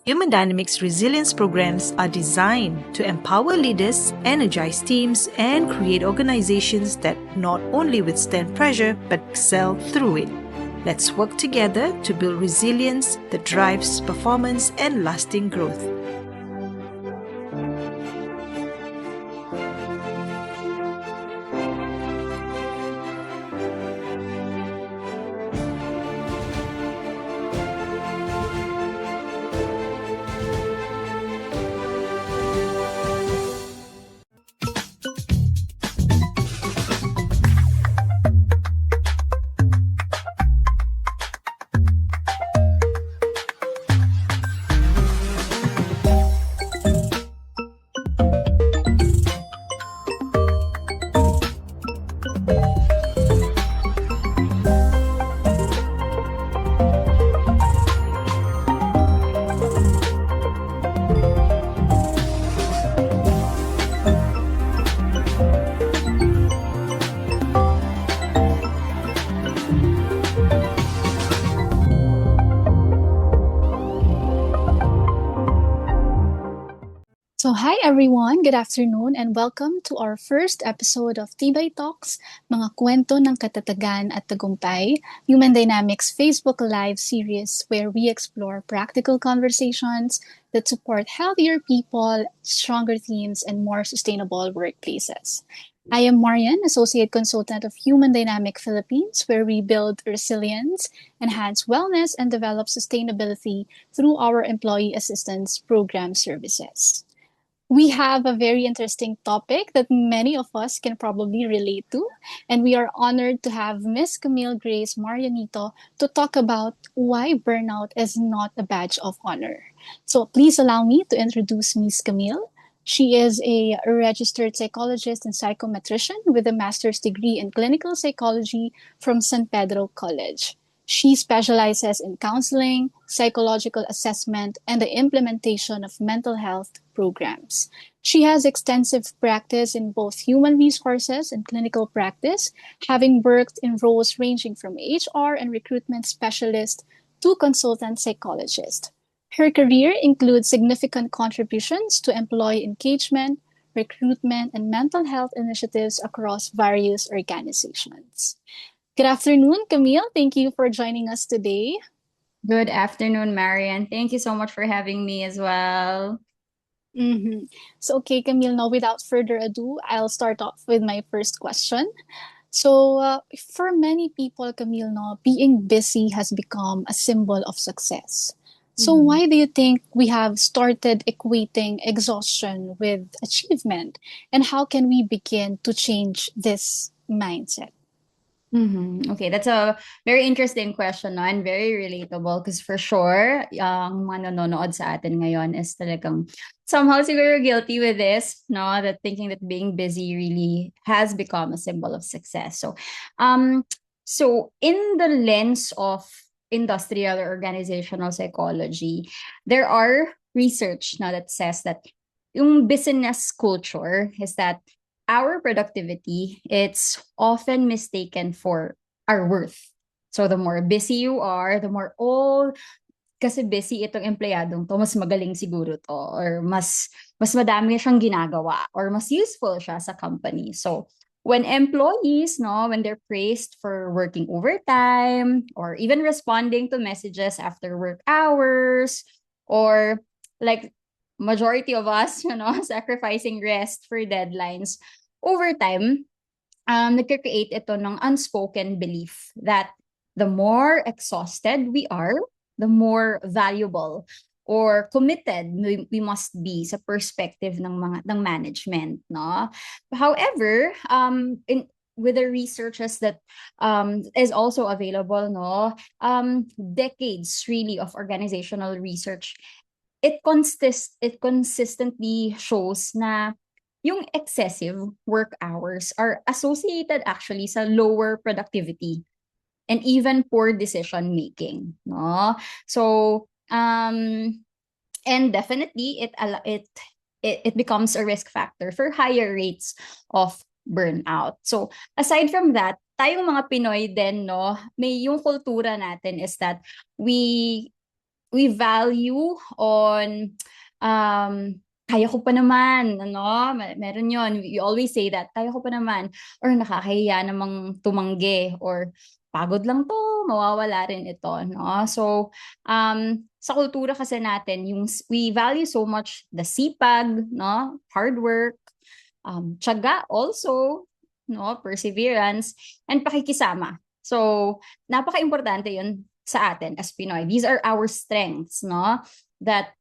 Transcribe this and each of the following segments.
Human Dynamics resilience programs are designed to empower leaders, energize teams, and create organizations that not only withstand pressure but excel through it. Let's work together to build resilience that drives performance and lasting growth. So, hi everyone, good afternoon, and welcome to our first episode of Tibay Talks, mga kwento ng katatagan at tagumpay, Human Dynamics Facebook Live series where we explore practical conversations that support healthier people, stronger teams, and more sustainable workplaces. I am Marian, Associate Consultant of Human Dynamic Philippines, where we build resilience, enhance wellness, and develop sustainability through our employee assistance program services. We have a very interesting topic that many of us can probably relate to, and we are honored to have Miss Camille Grace Marianito to talk about why burnout is not a badge of honor. So please allow me to introduce Miss Camille. She is a registered psychologist and psychometrician with a master's degree in clinical psychology from San Pedro College. She specializes in counseling, psychological assessment, and the implementation of mental health programs. She has extensive practice in both human resources and clinical practice, having worked in roles ranging from HR and recruitment specialist to consultant psychologist. Her career includes significant contributions to employee engagement, recruitment, and mental health initiatives across various organizations. Good afternoon, Camille. Thank you for joining us today. Good afternoon, Marian. Thank you so much for having me as well. So, okay, Camille, now without further ado, I'll start off with my first question. So, for many people, Camille, no, being busy has become a symbol of success. So, why do you think we have started equating exhaustion with achievement? And how can we begin to change this mindset? Okay, that's a very interesting question, no? And very relatable because for sure, yung mga nanonood sa atin ngayon is talagang somehow siguro guilty with this, no? That thinking that being busy really has become a symbol of success. So in the lens of industrial or organizational psychology, there are research now that says that yung business culture is that our productivity, it's often mistaken for our worth. So the more busy you are, the more, kasi busy itong empleyadong to, mas magaling siguro to, or mas madami siyang ginagawa, or mas useful siya sa company. So when employees, no, when they're praised for working overtime, or even responding to messages after work hours, or like majority of us, sacrificing rest for deadlines, over time, nagka-create ito ng unspoken belief that the more exhausted we are, the more valuable or committed we must be sa perspective ng management, no? However, with the researches that is also available, no, decades really of organizational research, it consistently shows na yung excessive work hours are associated actually sa lower productivity and even poor decision making, no? So and definitely it becomes a risk factor for higher rates of burnout. So aside from that, tayong mga Pinoy din, no, may yung kultura natin is that we we value on kaya ko pa naman, ano, meron yon. You always say that, kaya ko pa naman, or nakakahiya namang tumanggi, or pagod lang to, mawawala rin ito, no? So, sa kultura kasi natin, we value so much the sipag, no? Hard work, tiyaga also, no? Perseverance, and pakikisama. So, napaka-importante yun sa atin as Pinoy. These are our strengths, no? That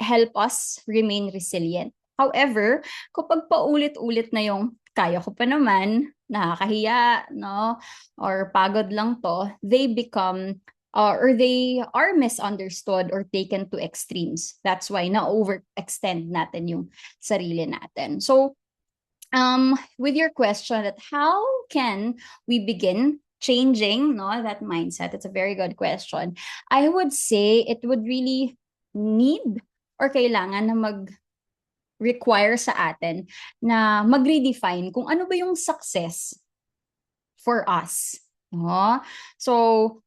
help us remain resilient. However, kapag paulit-ulit na yung kaya ko pa naman, nakakahiya, no? Or pagod lang to, they become or they are misunderstood or taken to extremes. That's why na-overextend natin yung sarili natin. So, with your question that how can we begin changing that mindset, it's a very good question. I would say it would really need or kailangan na require sa atin na mag-redefine kung ano ba yung success for us, no? So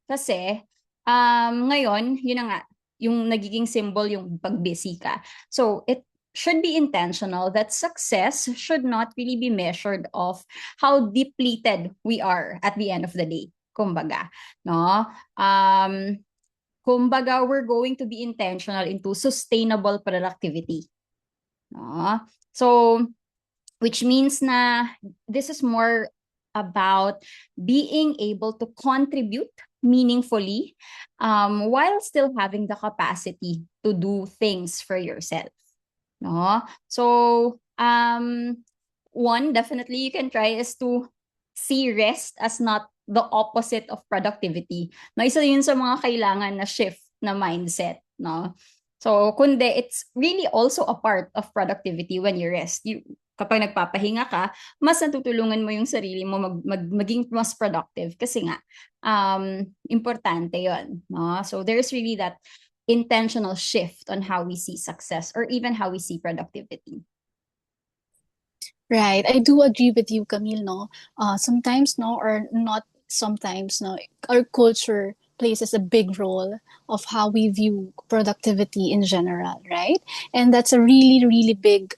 kasi ngayon yun na nga yung nagiging symbol yung pag-busy ka. So it should be intentional that success should not really be measured of how depleted we are at the end of the day. Kumbaga, no? Kumbaga, we're going to be intentional into sustainable productivity. No? So, which means na this is more about being able to contribute meaningfully while still having the capacity to do things for yourself. No? So, one, definitely you can try is to see rest as not the opposite of productivity. No, isa yun sa mga kailangan na shift na mindset, no? So, kundi it's really also a part of productivity when you rest. Kapag nagpapahinga ka, mas natutulungan mo yung sarili mo maging mas productive kasi nga importante yon, no? So there's really that intentional shift on how we see success or even how we see productivity. Right. I do agree with you, Camille, no? Sometimes, no, or not sometimes, no, our culture plays a big role of how we view productivity in general, right? And that's a really, really big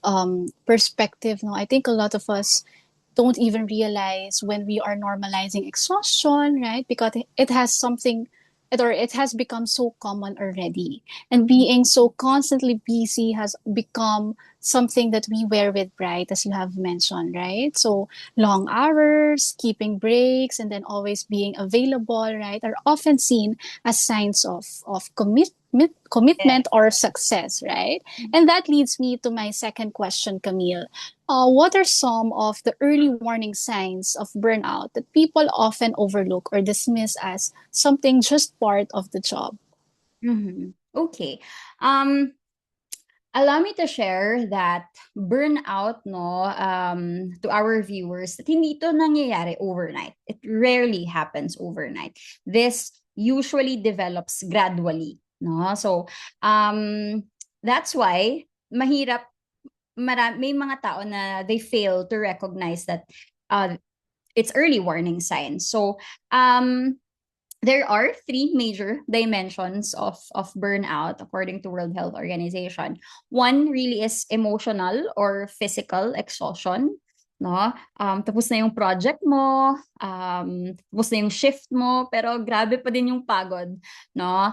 perspective, no? I think a lot of us don't even realize when we are normalizing exhaustion, right? Because it has something it has become so common already. And being so constantly busy has become something that we wear with pride, as you have mentioned, right? So long hours, keeping breaks, and then always being available, right, are often seen as signs of commitment or success, right? And that leads me to my second question, Camille. What are some of the early warning signs of burnout that people often overlook or dismiss as something just part of the job? Okay. Allow me to share that burnout, no, to our viewers, that hindi ito nangyayari overnight. It rarely happens overnight. This usually develops gradually, no? So, that's why mahirap may mga tao na they fail to recognize that it's early warning signs. So, there are three major dimensions of burnout according to World Health Organization. One really is emotional or physical exhaustion, no? Tapos na yung project mo, tapos na yung shift mo, pero grabe pa din yung pagod, no?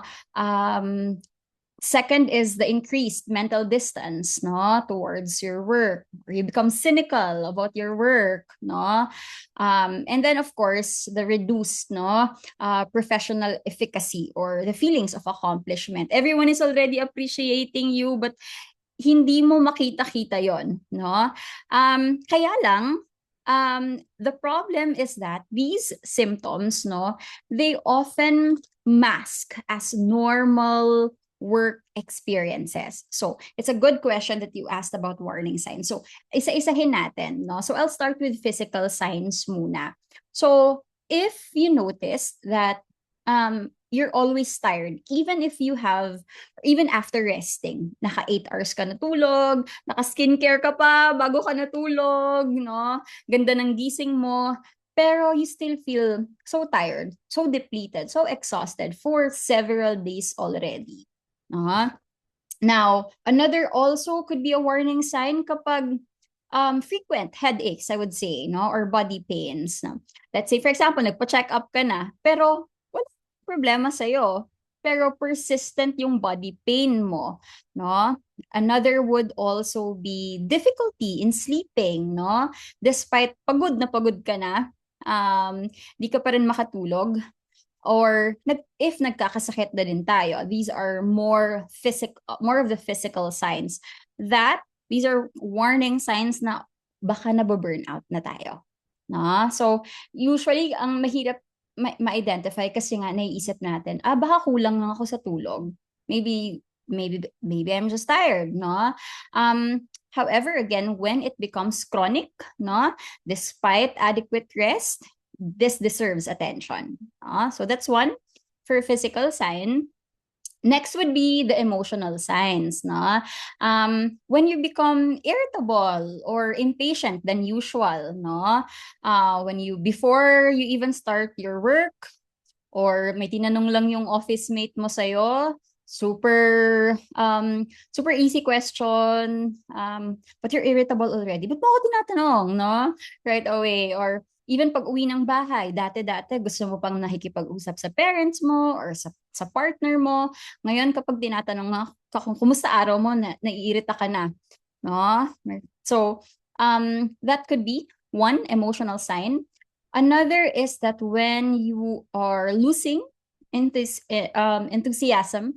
Second is the increased mental distance, no, towards your work, or you become cynical about your work, no, and then of course the reduced, no, professional efficacy or the feelings of accomplishment. Everyone is already appreciating you, but hindi mo makita-kita yon, no. Kaya lang, the problem is that these symptoms, no, they often mask as normal work experiences. So, it's a good question that you asked about warning signs. So, isa-isahin natin, no? So, I'll start with physical signs muna. So, if you notice that you're always tired, even after resting, naka 8 hours ka natulog, naka skincare ka pa bago ka natulog, no? Ganda ng gising mo, pero you still feel so tired, so depleted, so exhausted for several days already. Uh, Now, another also could be a warning sign kapag frequent headaches, I would say, no, or body pains. No? Let's say, for example, nagpa-check up ka na, pero wala problema sa'yo. Pero persistent yung body pain mo, no? Another would also be difficulty in sleeping, no? Despite pagod ka na, di ka pa rin makatulog, or if nagkakasakit na din tayo, these are more of the physical signs that these are warning signs na baka na-burnout na tayo. No? So, usually, ang mahirap ma-identify kasi nga naiisip natin, baka kulang lang ako sa tulog. Maybe I'm just tired, no? However, again, when it becomes chronic, no, despite adequate rest, this deserves attention. So that's one for physical sign. Next would be the emotional signs. No? When you become irritable or impatient than usual, no? Before you even start your work, or may tinanong lang yung office mate mo sa'yo, super easy question, but you're irritable already. Ba't mo ako tinatanong, no? Right away. Or even pag uwi ng bahay, dati gusto mo pang nakikipag-usap sa parents mo or sa partner mo. Ngayon, kapag tinatanong ka kung kumusta araw mo, naiirita ka na. No? So, that could be one emotional sign. Another is that when you are losing enthusiasm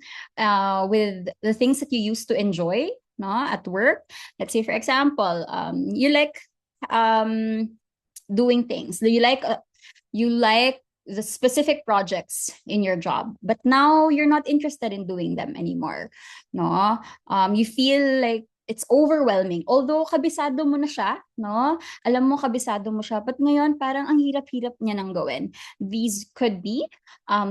with the things that you used to enjoy, no, at work. Let's say, for example, you like doing things. You like the specific projects in your job, but now you're not interested in doing them anymore. No, you feel like it's overwhelming. Although kabisado mo na siya, no? Alam mo kabisado mo siya, but ngayon parang ang hirap-hirap niya nang gawin. These could be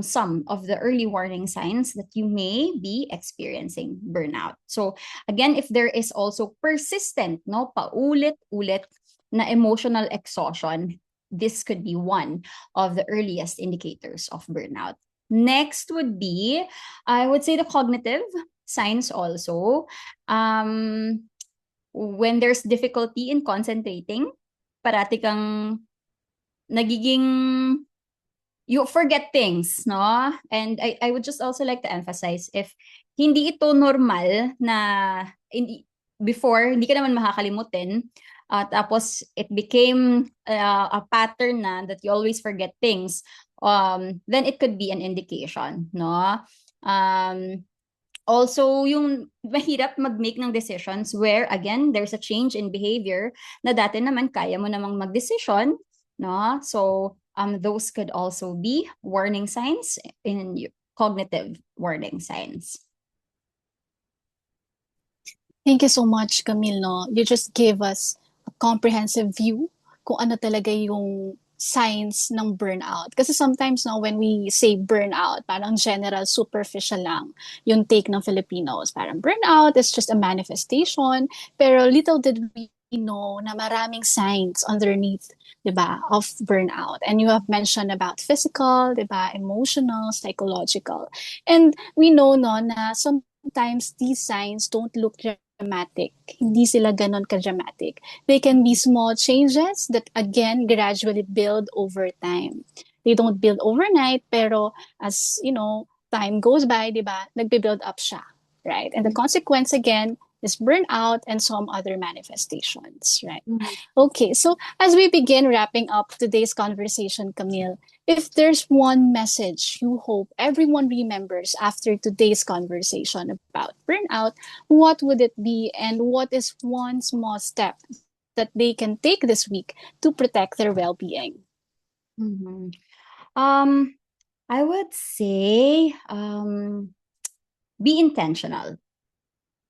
some of the early warning signs that you may be experiencing burnout. So again, if there is also persistent, no, paulit-ulit na emotional exhaustion, this could be one of the earliest indicators of burnout. Next would be, I would say, the cognitive signs also. When there's difficulty in concentrating, parati kang nagiging, you forget things, no? And I would just also like to emphasize, if hindi ito normal na, before, hindi ka naman makakalimutin, tapos it became a pattern na that you always forget things, then it could be an indication, no? Also, yung mahirap mag-make ng decisions where, again, there's a change in behavior na dati naman kaya mo namang mag-decision, no? So, those could also be warning signs in cognitive warning signs. Thank you so much, Camille. No? You just gave us a comprehensive view kung ano talaga yung signs ng burnout. Kasi sometimes, no, when we say burnout, parang general, superficial lang yung take ng Filipinos. Parang burnout is just a manifestation. Pero little did we know na maraming signs underneath, diba, of burnout. And you have mentioned about physical, diba, emotional, psychological. And we know, no, na sometimes these signs don't look dramatic. Hindi sila ganon ka-dramatic. They can be small changes that, again, gradually build over time. They don't build overnight, pero as, time goes by, diba, nagbe-build up siya, right? And the consequence, again, is burnout and some other manifestations, right? Okay, so as we begin wrapping up today's conversation, Camille, if there's one message you hope everyone remembers after today's conversation about burnout, what would it be, and what is one small step that they can take this week to protect their well-being? I would say be intentional.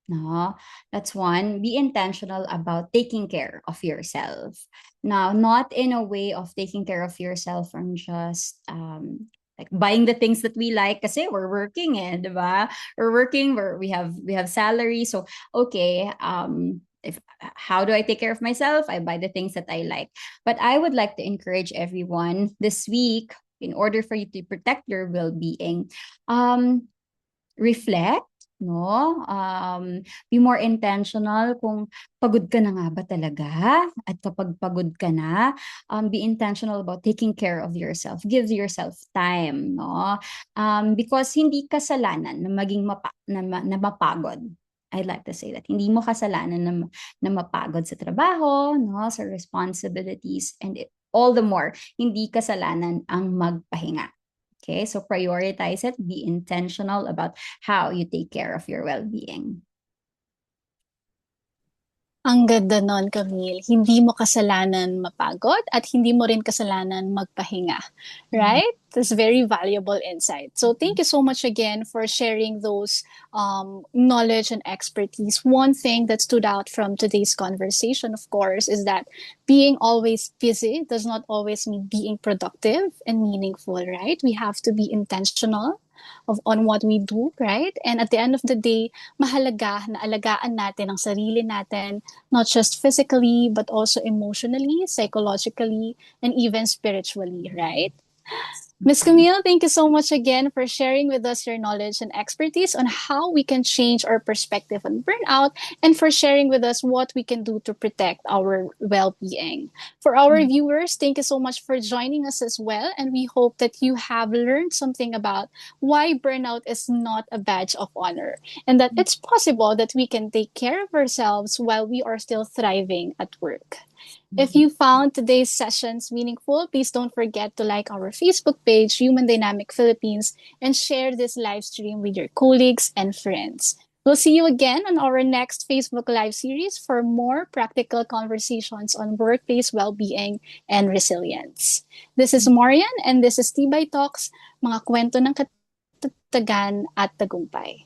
No, that's one. Be intentional about taking care of yourself. Now, not in a way of taking care of yourself from just like buying the things that we like kasi we're working, diba? We're working, we have salary. So, okay, if how do I take care of myself? I buy the things that I like. But I would like to encourage everyone this week, in order for you to protect your well-being, reflect, no? Be more intentional kung pagod ka na nga ba talaga? At kapag pagod ka na, be intentional about taking care of yourself. Give yourself time, no? Because hindi kasalanan na maging na mapagod. I'd like to say that hindi mo kasalanan na mapagod sa trabaho, no, sa responsibilities, and all the more, hindi kasalanan ang magpahinga. Okay, so prioritize it, be intentional about how you take care of your well-being. Ang ganda nun, Camille. Hindi mo kasalanan mapagod at hindi mo rin kasalanan magpahinga. Right? That's very valuable insight. So thank you so much again for sharing those knowledge and expertise. One thing that stood out from today's conversation, of course, is that being always busy does not always mean being productive and meaningful, right? We have to be intentional on what we do, right? And at the end of the day, mahalaga na alagaan natin ang sarili natin, not just physically, but also emotionally, psychologically, and even spiritually, right? Ms. Camille, thank you so much again for sharing with us your knowledge and expertise on how we can change our perspective on burnout and for sharing with us what we can do to protect our well being. For our viewers, thank you so much for joining us as well. And we hope that you have learned something about why burnout is not a badge of honor and that it's possible that we can take care of ourselves while we are still thriving at work. If you found today's sessions meaningful, please don't forget to like our Facebook page, Human Dynamic Philippines, and share this live stream with your colleagues and friends. We'll see you again on our next Facebook Live series for more practical conversations on workplace well-being and resilience. This is Marian, and this is Tibay Talks, mga kwento ng katatagan at tagumpay.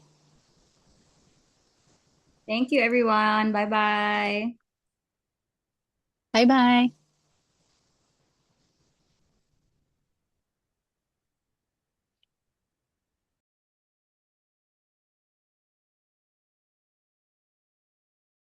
Thank you, everyone. Bye-bye. Bye-bye.